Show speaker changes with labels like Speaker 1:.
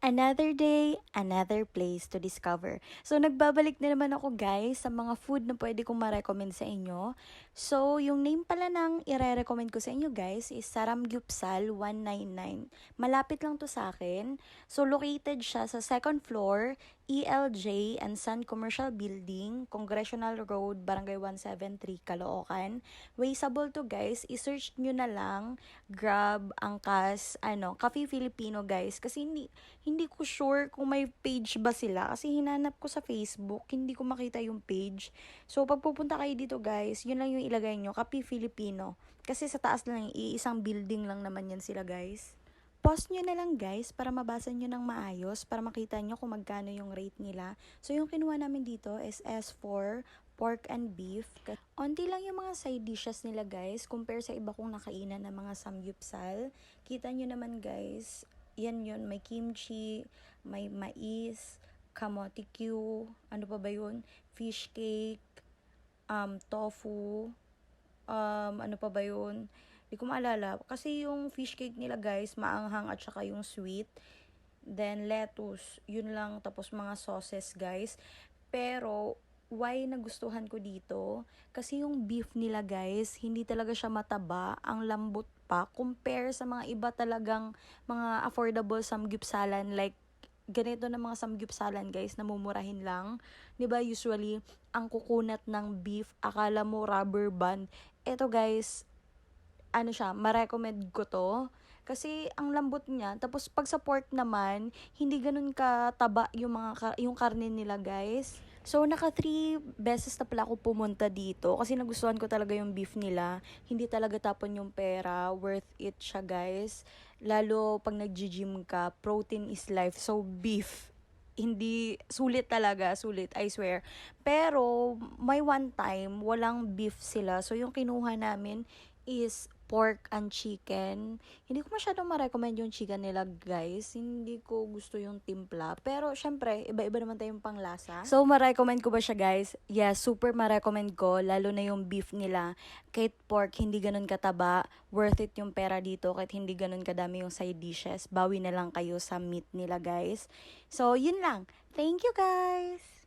Speaker 1: Another day, another place to discover. So, nagbabalik na naman ako guys sa mga food na pwede kong ma-recommend sa inyo. So, yung name pala ng ire-recommend ko sa inyo guys is Saramgyupsal 199. Malapit lang to sa akin. So, located siya sa second floor, ELJ and Sun Commercial Building, Congressional Road, Barangay 173, Caloocan. Wasteable to guys. I-search nyo na lang, Grab, Angkas, Cafe Filipino guys. Kasi hindi ko sure kung may page ba sila. Kasi hinanap ko sa Facebook, hindi ko makita yung page. So, pag pupunta kayo dito guys, yun lang yung ilagay nyo, Cafe Filipino. Kasi sa taas lang, iisang building lang naman yan sila guys. Pause nyo na lang guys para mabasa nyo ng maayos, para makita nyo kung magkano yung rate nila. So yung kinuha namin dito is S4, pork and beef. Onti lang yung mga side dishes nila guys, compare sa iba kong nakainan ng mga samgyupsal. Kita nyo naman guys, yan yun, may kimchi, may mais, kamote Q, ano pa ba yun, fish cake, tofu, ano pa ba yun? Hindi ko maalala. Kasi yung fish cake nila guys, maanghang at saka yung sweet. Then lettuce, yun lang. Tapos mga sauces guys. Pero, why nagustuhan ko dito? Kasi yung beef nila guys, hindi talaga siya mataba. Ang lambot pa. Compare sa mga iba talagang mga affordable samgyupsalan like ganito na mga samgyupsalan guys, namumurahin lang. 'Di ba usually ang kukunat ng beef, akala mo rubber band. Eto guys, ano siya, ma-recommend ko to. Kasi ang lambot niya. Tapos pag sa pork naman, hindi ganun kataba yung yung karne nila, guys. So, naka 3 beses na pala ako pumunta dito kasi nagustuhan ko talaga yung beef nila. Hindi talaga tapon yung pera. Worth it siya, guys. Lalo pag nag-gym ka, protein is life. So, beef hindi sulit talaga, sulit, I swear. Pero may one time walang beef sila. So yung kinuha namin is pork and chicken. Hindi ko masyadong ma-recommend yung chicken nila, guys. Hindi ko gusto yung timpla. Pero, syempre, iba-iba naman tayong panglasa. So, ma-recommend ko ba siya, guys? Yes, super ma-recommend ko. Lalo na yung beef nila. Kahit pork, hindi ganun kataba. Worth it yung pera dito. Kahit hindi ganun kadami yung side dishes. Bawi na lang kayo sa meat nila, guys. So, yun lang. Thank you, guys!